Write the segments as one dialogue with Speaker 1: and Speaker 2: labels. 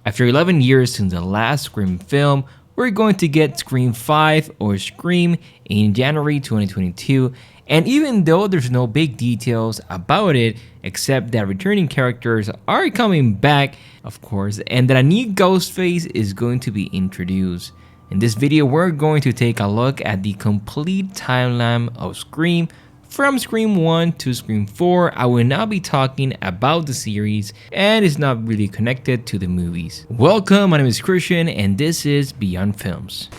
Speaker 1: After 11 years since the last Scream film, we're going to get Scream 5 or Scream in January 2022, and even though there's no big details about it except that returning characters are coming back, of course, and that a new Ghostface is going to be introduced. In this video, we're going to take a look at the complete timeline of Scream. From Scream 1 to Scream 4, I will now be talking about the series and it's not really connected to the movies. Welcome, my name is Christian and this is Beyond Films.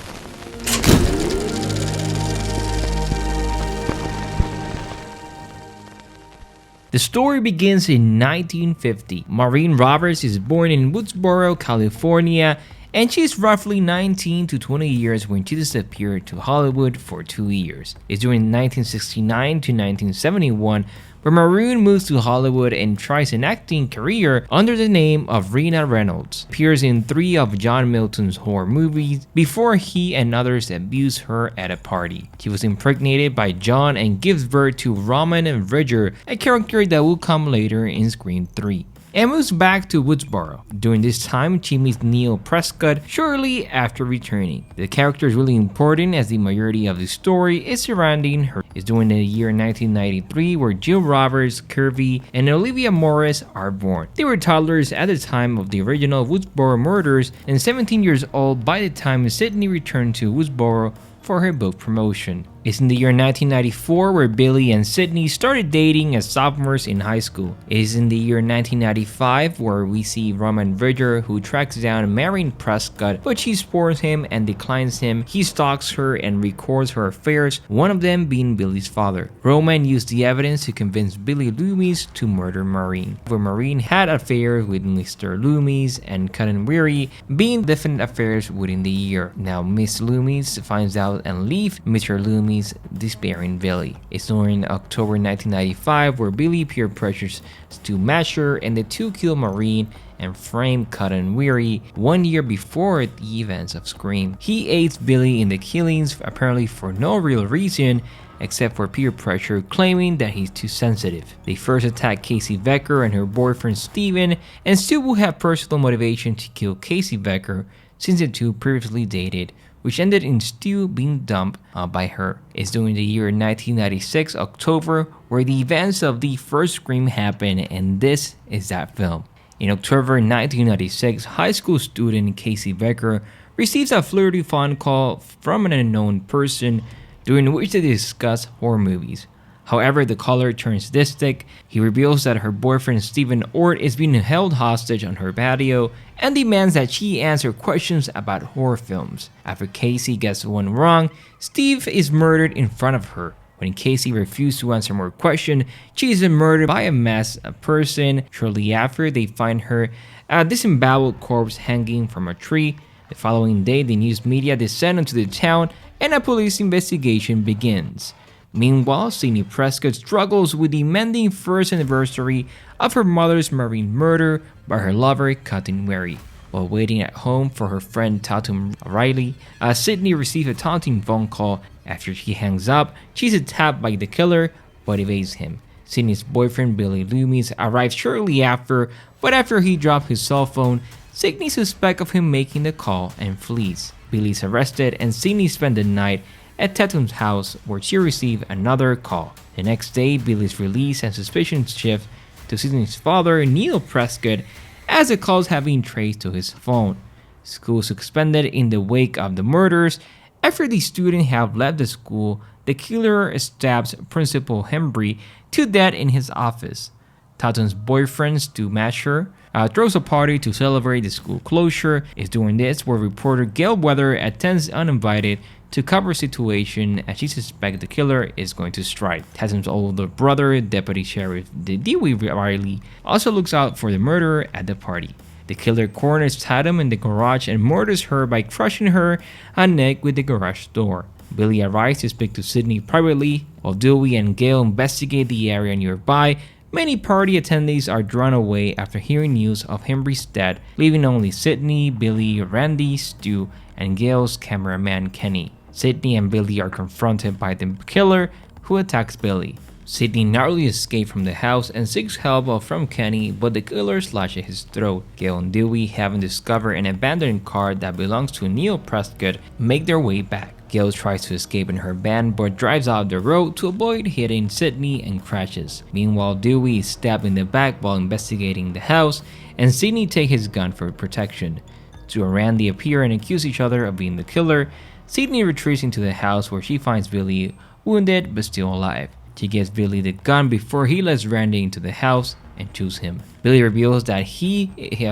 Speaker 1: The story begins in 1950. Maureen Roberts is born in Woodsboro, California, and she's roughly 19 to 20 years when she disappeared to Hollywood for 2 years. It's during 1969 to 1971 where Maroon moves to Hollywood and tries an acting career under the name of Rina Reynolds. Appears in 3 of John Milton's horror movies before he and others abuse her at a party. She was impregnated by John and gives birth to Roman and Ridger, a character that will come later in Scream 3. And moves back to Woodsboro. During this time, she meets Neil Prescott shortly after returning. The character is really important as the majority of the story is surrounding her. It's during the year 1993 where Jill Roberts, Kirby, and Olivia Morris are born. They were toddlers at the time of the original Woodsboro murders and 17 years old by the time Sydney returned to Woodsboro for her book promotion. It's in the year 1994 where Billy and Sydney started dating as sophomores in high school. It is in the year 1995 where we see Roman Ridger, who tracks down Maureen Prescott, but she spurns him and declines him. He stalks her and records her affairs, one of them being Billy's father. Roman used the evidence to convince Billy Loomis to murder Maureen. Where Maureen had affairs with Mr. Loomis and Cotton Weary, being different affairs within the year. Now Miss Loomis finds out and leaves Mr. Loomis despairing Billy. It's during October 1995 where Billy peer pressures to match her and the two kill Maureen and frame Cotton Weary 1 year before the events of Scream. He aids Billy in the killings apparently for no real reason except for peer pressure, claiming that he's too sensitive. They first attack Casey Becker and her boyfriend Steven, and Stu will have personal motivation to kill Casey Becker since the two previously dated, which ended in Stu being dumped by her. It's during the year 1996 October where the events of the first Scream happen, and this is that film. In October 1996, high school student Casey Becker receives a flirty phone call from an unknown person during which they discuss horror movies. However, the caller turns sadistic. He reveals that her boyfriend Stephen Ort is being held hostage on her patio and demands that she answer questions about horror films. After Casey gets one wrong, Steve is murdered in front of her. When Casey refuses to answer more questions, she is murdered by a masked person. Shortly after, they find her a disemboweled corpse hanging from a tree. The following day, the news media descend into the town and a police investigation begins. Meanwhile, Sydney Prescott struggles with the impending first anniversary of her mother's Maureen murder by her lover, Cotton Weary. While waiting at home for her friend Tatum Riley, Sydney receives a taunting phone call. After she hangs up, she's attacked by the killer, but evades him. Sydney's boyfriend Billy Loomis arrives shortly after, but after he drops his cell phone, Sydney suspects of him making the call and flees. Billy's arrested and Sydney spends the night at Tatum's house where she received another call. The next day, Billy's released and suspicions shift to Sydney's father, Neil Prescott, as the calls have been traced to his phone. School suspended in the wake of the murders. After the students have left the school, the killer stabs Principal Hembry to death in his office. Tatum's boyfriend, Stu Masher, throws a party to celebrate the school closure. It's during this where reporter Gail Weather attends uninvited to cover a situation as she suspects the killer is going to strike. Tatum's older brother, Deputy Sheriff Dewey Riley, also looks out for the murderer at the party. The killer corners Tatum in the garage and murders her by crushing her neck with the garage door. Billy arrives to speak to Sydney privately, while Dewey and Gail investigate the area nearby. Many party attendees are drawn away after hearing news of Hembry's death, leaving only Sydney, Billy, Randy, Stu, and Gail's cameraman Kenny. Sydney and Billy are confronted by the killer, who attacks Billy. Sydney narrowly escapes from the house and seeks help from Kenny, but the killer slashes his throat. Gail and Dewey, having discovered an abandoned car that belongs to Neil Prescott, make their way back. Gail tries to escape in her van but drives out the road to avoid hitting Sydney and crashes. Meanwhile, Dewey is stabbed in the back while investigating the house, and Sydney takes his gun for protection. Stu and Randy appear and accuse each other of being the killer. Sydney retreats into the house where she finds Billy wounded but still alive. She gives Billy the gun before he lets Randy into the house and shoots him. Billy reveals that he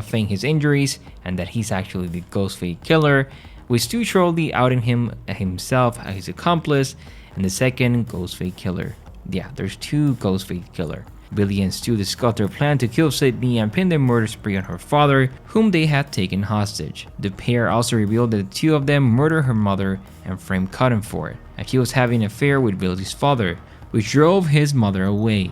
Speaker 1: feigned his injuries and that he's actually the Ghostface killer, with Stu shortly outing himself as his accomplice and the second Ghostface killer. Yeah, there's two Ghostface killer. Billy and Stu discuss their plan to kill Sydney and pin their murder spree on her father, whom they had taken hostage. The pair also revealed that the two of them murdered her mother and framed Cotton for it, and he was having an affair with Billy's father, which drove his mother away.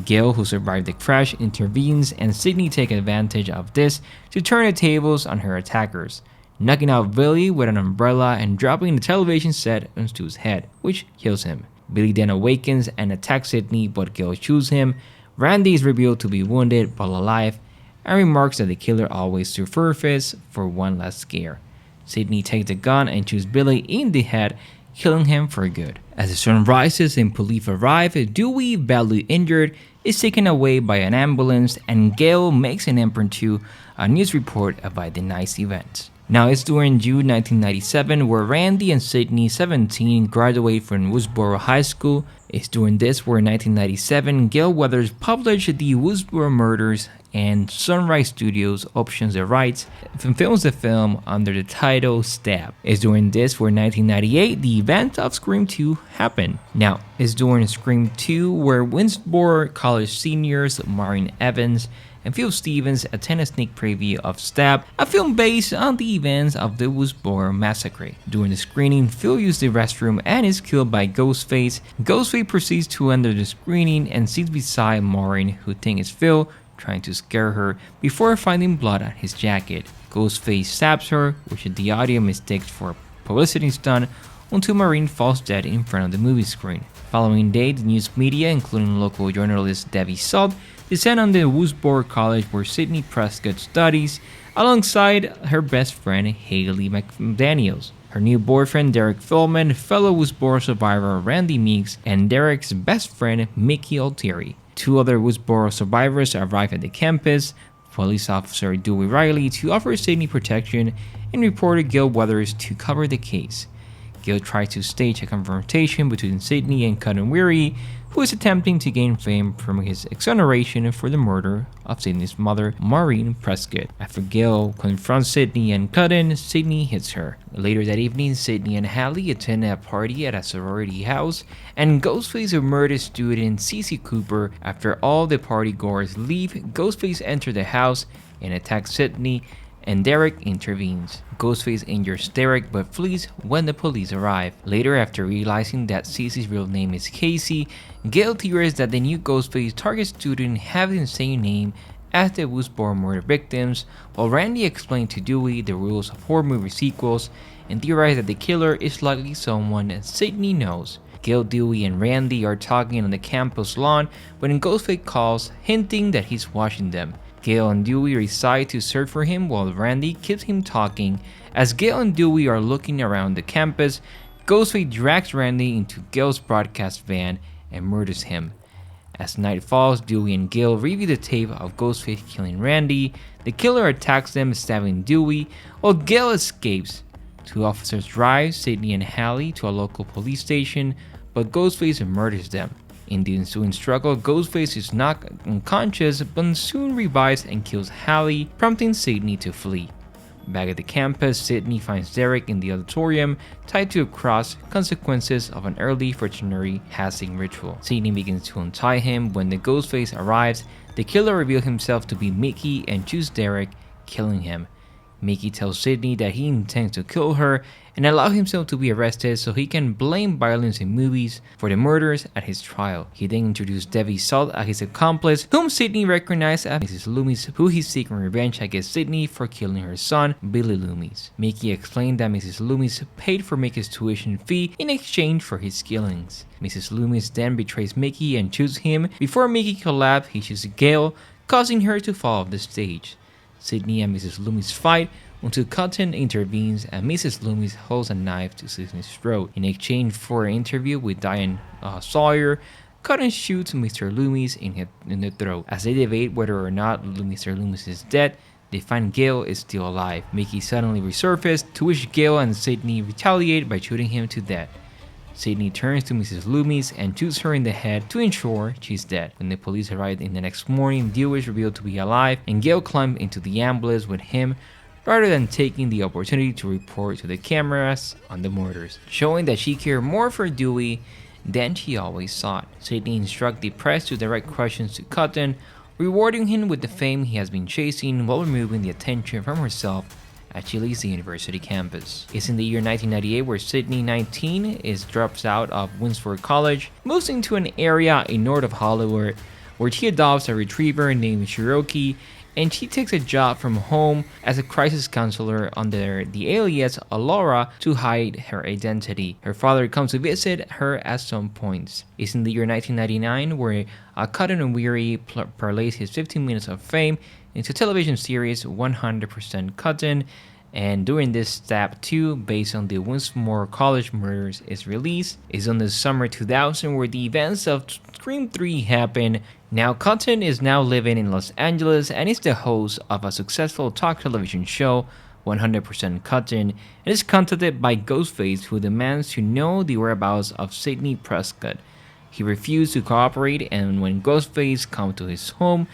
Speaker 1: Gail, who survived the crash, intervenes, and Sydney takes advantage of this to turn the tables on her attackers, knocking out Billy with an umbrella and dropping the television set on Stu's head, which kills him. Billy then awakens and attacks Sydney, but Gail shoots him. Randy is revealed to be wounded but alive, and remarks that the killer always surfaces for one last scare. Sydney takes the gun and shoots Billy in the head, killing him for good. As the sun rises and police arrive, Dewey, badly injured, is taken away by an ambulance, and Gail makes an impromptu news report about the night's events. Now it's during June 1997 where Randy and Sydney, 17, graduate from Woodsboro High School. It's during this where in 1997 Gail Weathers published the Woodsboro Murders, and Sunrise Studios options the rights and films the film under the title Stab. It's during this where in 1998 the event of Scream 2 happened. Now it's during Scream 2 where Woodsboro College seniors Maureen Evans and Phil Stevens attend a sneak preview of Stab, a film based on the events of the Woodsboro Massacre. During the screening, Phil used the restroom and is killed by Ghostface. Ghostface proceeds to enter the screening and sits beside Maureen, who thinks it's Phil, trying to scare her before finding blood on his jacket. Ghostface stabs her, which the audio mistakes for a publicity stunt, until Maureen falls dead in front of the movie screen. Following day, the news media, including local journalist Debbie Salt, descend on the Woodsboro College where Sydney Prescott studies, alongside her best friend Haley McDaniels, her new boyfriend Derek Feldman, fellow Woodsboro survivor Randy Meeks, and Derek's best friend Mickey Altieri. Two other Woodsboro survivors arrive at the campus, police officer Dewey Riley to offer Sydney protection, and reporter Gail Weathers to cover the case. Gail tries to stage a confrontation between Sydney and Cotton Weary, who is attempting to gain fame from his exoneration for the murder of Sydney's mother, Maureen Prescott. After Gail confronts Sydney and Cotton, Sydney hits her. Later that evening, Sydney and Hallie attend a party at a sorority house, and Ghostface, a murdered student, Cece Cooper. After all the partygoers leave, Ghostface enters the house and attacks Sydney, and Derek intervenes. Ghostface injures Derek but flees when the police arrive. Later, after realizing that Cece's real name is Casey, Gail theorizes that the new Ghostface target student having the same name as the Woodsboro murder victims, while Randy explained to Dewey the rules of horror movie sequels and theorized that the killer is likely someone that Sydney knows. Gail, Dewey, and Randy are talking on the campus lawn when Ghostface calls, hinting that he's watching them. Gail and Dewey decide to search for him while Randy keeps him talking. As Gail and Dewey are looking around the campus, Ghostface drags Randy into Gail's broadcast van and murders him. As night falls, Dewey and Gail review the tape of Ghostface killing Randy. The killer attacks them, stabbing Dewey, while Gail escapes. Two officers drive Sydney and Hallie to a local police station, but Ghostface murders them. In the ensuing struggle, Ghostface is knocked unconscious but soon revives and kills Hallie, prompting Sydney to flee. Back at the campus, Sydney finds Derek in the auditorium, tied to a cross, consequences of an early fraternity hazing ritual. Sydney begins to untie him. When the Ghostface arrives, the killer reveals himself to be Mickey and shoots Derek, killing him. Mickey tells Sydney that he intends to kill her and allow himself to be arrested so he can blame violence in movies for the murders at his trial. He then introduced Debbie Salt as his accomplice, whom Sydney recognized as Mrs. Loomis, who he's seeking revenge against Sydney for killing her son, Billy Loomis. Mickey explained that Mrs. Loomis paid for Mickey's tuition fee in exchange for his killings. Mrs. Loomis then betrays Mickey and shoots him. Before Mickey collapses, he shoots Gail, causing her to fall off the stage. Sydney and Mrs. Loomis fight until Cotton intervenes and Mrs. Loomis holds a knife to Sydney's throat. In exchange for an interview with Diane Sawyer, Cotton shoots Mr. Loomis in the throat. As they debate whether or not Mr. Loomis is dead, they find Gail is still alive. Mickey suddenly resurfaces, to which Gail and Sydney retaliate by shooting him to death. Sydney turns to Mrs. Loomis and shoots her in the head to ensure she's dead. When the police arrive in the next morning, Dewey is revealed to be alive and Gail climbs into the ambulance with him rather than taking the opportunity to report to the cameras on the murders, showing that she cared more for Dewey than she always thought. Sydney instructs the press to direct questions to Cotton, rewarding him with the fame he has been chasing while removing the attention from herself at Chile's university campus. It's in the year 1998 where Sydney, 19, drops out of Woodsboro College, moves into an area in north of Hollywood where she adopts a retriever named Cherokee, and she takes a job from home as a crisis counselor under the alias Alora to hide her identity. Her father comes to visit her at some points. It's in the year 1999 where Cotton and Weary parlays his 15 minutes of fame into television series 100% Cotton, and during this Stab 2, based on the Woodsboro College murders, is released. It's on the summer 2000 where the events of Scream 3 happen. Now Cotton is now living in Los Angeles and is the host of a successful talk television show, 100% Cotton, and is contacted by Ghostface, who demands to know the whereabouts of Neil Prescott. He refused to cooperate, and when Ghostface comes to his home,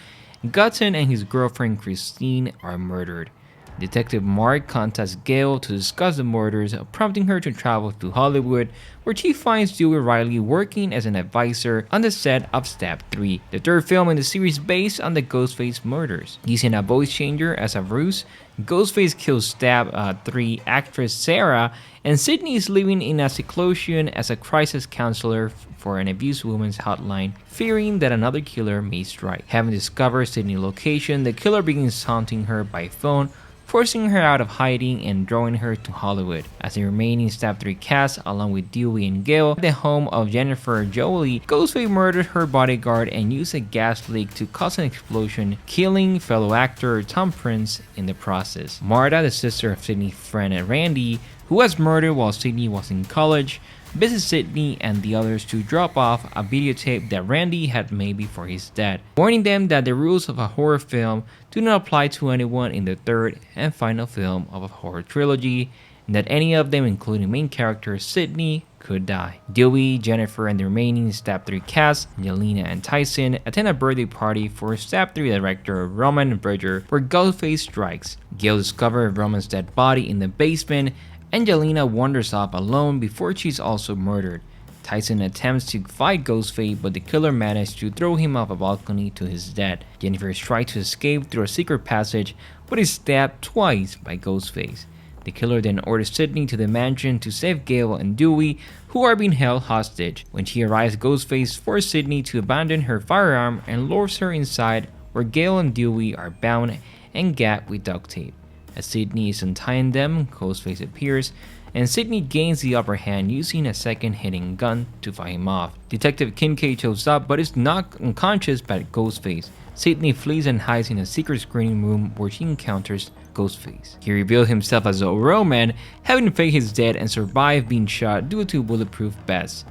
Speaker 1: Cotton and his girlfriend Christine are murdered. Detective Mark contacts Gail to discuss the murders, prompting her to travel to Hollywood, where she finds Dewey Riley working as an advisor on the set of Stab 3, the third film in the series based on the Ghostface murders. Using a voice changer as a ruse, Ghostface kills Stab 3 actress Sarah, and Sydney is living in a seclusion as a crisis counselor for an abused woman's hotline, fearing that another killer may strike. Having discovered Sydney's location, the killer begins haunting her by phone, forcing her out of hiding and drawing her to Hollywood. As the remaining Stab 3 cast, along with Dewey and Gail, at the home of Jennifer Jolie, Ghostface murdered her bodyguard and used a gas leak to cause an explosion, killing fellow actor Tom Prince in the process. Marta, the sister of Sydney's friend Randy, who was murdered while Sydney was in college, visits Sydney and the others to drop off a videotape that Randy had made before his death, warning them that the rules of a horror film do not apply to anyone in the third and final film of a horror trilogy, and that any of them, including main character Sydney, could die. Dewey, Jennifer, and the remaining Stab 3 cast, Jelena and Tyson, attend a birthday party for Stab 3 director Roman Bridger, where Ghostface strikes. Gail discovers Roman's dead body in the basement, and Jelena wanders off alone before she's also murdered. Tyson attempts to fight Ghostface, but the killer manages to throw him off a balcony to his death. Jennifer tries to escape through a secret passage, but is stabbed twice by Ghostface. The killer then orders Sydney to the mansion to save Gail and Dewey, who are being held hostage. When she arrives, Ghostface forces Sydney to abandon her firearm and lures her inside, where Gail and Dewey are bound and gagged with duct tape. As Sydney is untying them, Ghostface appears, and Sydney gains the upper hand using a second hitting gun to fight him off. Detective Kincaid shows up but is knocked unconscious by Ghostface. Sydney flees and hides in a secret screening room where she encounters Ghostface. He revealed himself as a Roman, having faked his death and survived being shot due to bulletproof vests.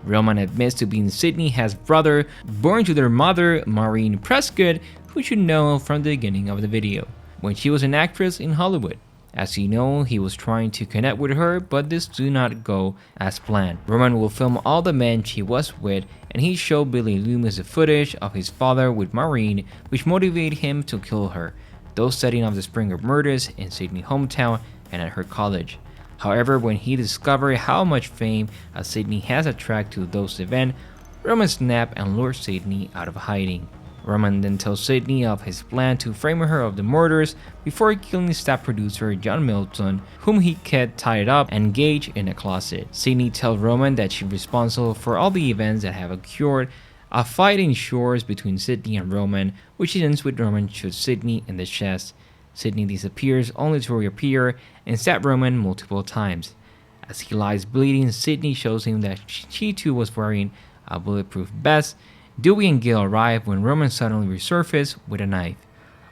Speaker 1: Roman admits to being Sydney's half-brother, born to their mother, Maureen Prescott, who you know from the beginning of the video, when she was an actress in Hollywood. As you know, he was trying to connect with her, but this did not go as planned. Roman will film all the men she was with, and he showed Billy Loomis the footage of his father with Maureen, which motivated him to kill her, those setting off the string of murders in Sydney's hometown and at her college. However, when he discovered how much fame Sydney has attracted to those events, Roman snapped and lured Sydney out of hiding. Roman then tells Sydney of his plan to frame her of the murders before killing staff producer John Milton, whom he kept tied up and engaged in a closet. Sydney tells Roman that she's responsible for all the events that have occurred. A fight ensures between Sydney and Roman, which ends with Roman shoots Sydney in the chest. Sydney disappears only to reappear and stab Roman multiple times. As he lies bleeding, Sydney shows him that she too was wearing a bulletproof vest. Dewey and Gail arrive when Roman suddenly resurfaces with a knife.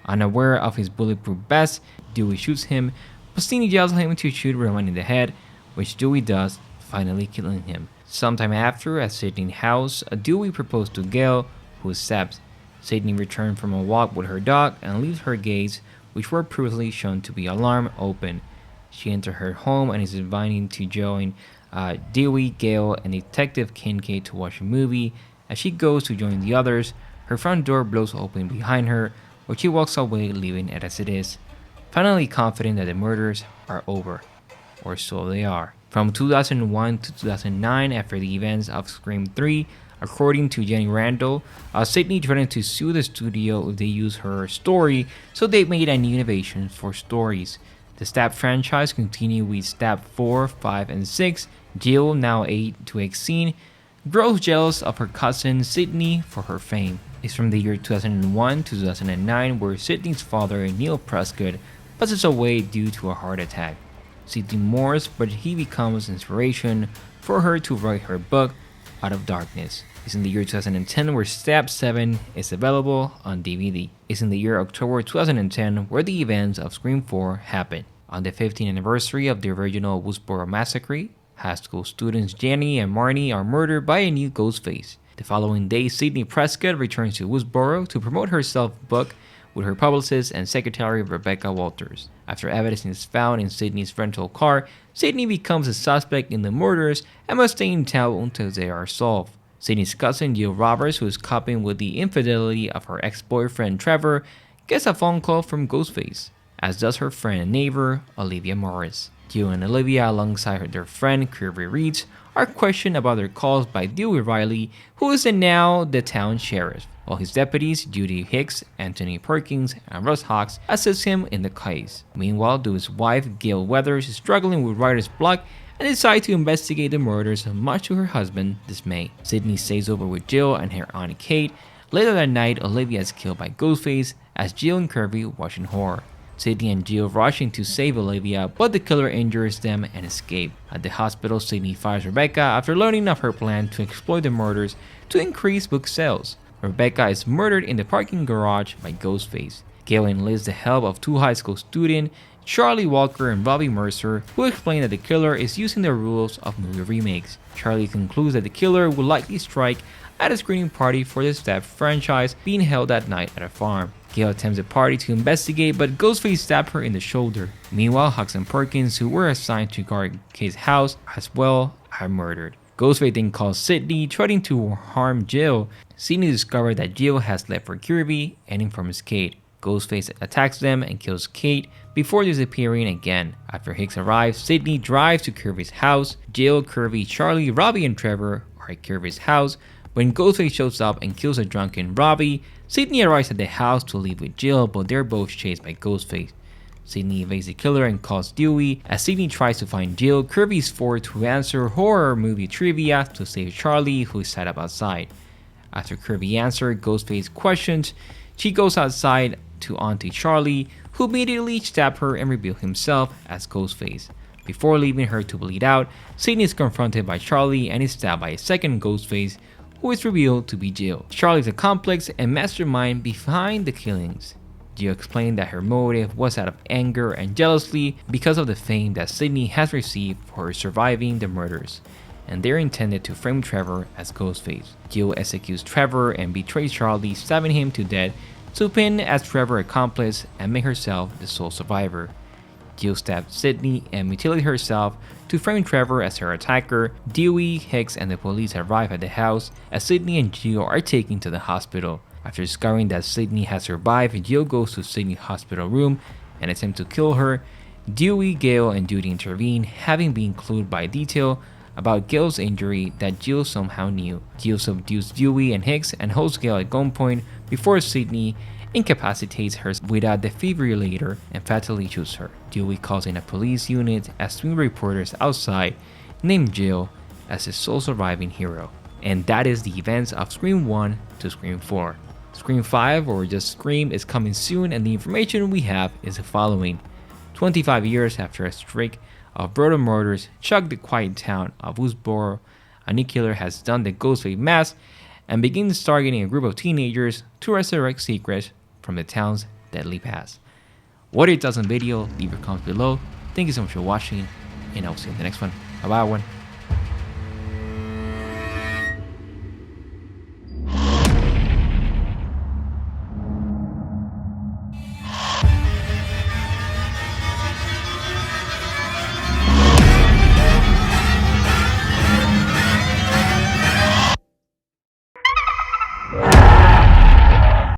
Speaker 1: Unaware of his bulletproof vest, Dewey shoots him, but Sydney yells at him to shoot Roman in the head, which Dewey does, finally killing him. Sometime after, at Sydney's house, Dewey proposed to Gail, who accepts. Sydney returned from a walk with her dog and leaves her gates, which were previously shown to be alarmed, open. She enters her home and is inviting to join Dewey, Gail, and Detective Kincaid to watch a movie. As she goes to join the others, her front door blows open behind her, but she walks away, leaving it as it is, finally confident that the murders are over. Or so they are. From 2001 to 2009, after the events of Scream 3, according to Jenny Randall, Sydney threatened to sue the studio if they use her story, so they made a new innovation for stories. The Stab franchise continued with Stab 4, 5, and 6. Gill, now 8 to 18, grows jealous of her cousin Sydney for her fame. It's from the year 2001 to 2009, where Sydney's father, Neil Prescott, passes away due to a heart attack. Sydney mourns, but he becomes inspiration for her to write her book, Out of Darkness. It's in the year 2010 where Stab 7 is available on DVD. It's in the year October 2010 where the events of Scream 4 happen. On the 15th anniversary of the original Woodsboro massacre, high school students Jenny and Marnie are murdered by a new Ghostface. The following day, Sydney Prescott returns to Woodsboro to promote her self-book with her publicist and secretary Rebecca Walters. After evidence is found in Sydney's rental car, Sydney becomes a suspect in the murders and must stay in town until they are solved. Sydney's cousin Neil Roberts, who is coping with the infidelity of her ex-boyfriend Trevor, gets a phone call from Ghostface, as does her friend and neighbor Olivia Morris. Gill and Olivia, alongside their friend Trevor Reeds, are questioned about their calls by Dewey Riley, who is now the town sheriff, while his deputies Judy Hicks, Anthony Perkins, and Russ Hawks assist him in the case. Meanwhile, Dewey's wife Gail Weathers is struggling with writer's block and decides to investigate the murders, much to her husband's dismay. Sydney stays over with Gill and her aunt Kate. Later that night, Olivia is killed by Ghostface as Gill and Kirby watch in horror. Sydney and Gill rush in to save Olivia, but the killer injures them and escape. At the hospital, Sydney fires Rebecca after learning of her plan to exploit the murders to increase book sales. Rebecca is murdered in the parking garage by Ghostface. Gail enlists the help of two high school students, Charlie Walker and Robbie Mercer, who explain that the killer is using the rules of movie remakes. Charlie concludes that the killer will likely strike at a screening party for the Stab franchise being held that night at a farm. Gail attempts the party to investigate, but Ghostface stabbed her in the shoulder. Meanwhile, Hawks and Perkins, who were assigned to guard Kate's house as well, are murdered. Ghostface then calls Sydney, threatening to harm Gill. Sydney discovers that Gill has left for Kirby, aiming for Miss Kate. Ghostface attacks them and kills Kate before disappearing again. After Hicks arrives, Sydney drives to Kirby's house. Gill, Kirby, Charlie, Robbie, and Trevor are at Kirby's house. When Ghostface shows up and kills a drunken Robbie, Sydney arrives at the house to leave with Gill, but they're both chased by Ghostface. Sydney evades the killer and calls Dewey. As Sydney tries to find Gill, Kirby is forced to answer horror movie trivia to save Charlie, who is tied up outside. After Kirby answers Ghostface questions, she goes outside to Auntie Charlie, who immediately stabs her and reveals himself as Ghostface. Before leaving her to bleed out, Sydney is confronted by Charlie and is stabbed by a second Ghostface, who is revealed to be Gill. Charlie is a complex and mastermind behind the killings. Gill explained that her motive was out of anger and jealousy because of the fame that Sydney has received for her surviving the murders, and they're intended to frame Trevor as Ghostface. Gill executes Trevor and betrays Charlie, stabbing him to death to pin as Trevor's accomplice and make herself the sole survivor. Gill stabs Sydney and mutilates herself to frame Trevor as her attacker. Dewey, Hicks, and the police arrive at the house as Sydney and Gill are taken to the hospital. After discovering that Sydney has survived, Gill goes to Sydney's hospital room and attempts to kill her. Dewey, Gail, and Judy intervene, having been clued by detail about Gill's injury that Gill somehow knew. Gill subdues Dewey and Hicks and holds Gail at gunpoint before Sydney incapacitates her with a defibrillator and fatally shoots her. Dewey calls in a police unit as twin reporters outside named Gill as his sole surviving hero. And that is the events of Scream 1 to Scream 4. Scream 5, or just Scream, is coming soon, and the information we have is the following. 25 years after a streak of brutal murders shocked the quiet town of Woodsboro, a new killer has done the Ghostface mask and begins targeting a group of teenagers to resurrect secrets from the town's deadly past. What are your thoughts on the video? Leave your comments below. Thank you so much for watching, and I'll see you in the next one. Bye bye, everyone.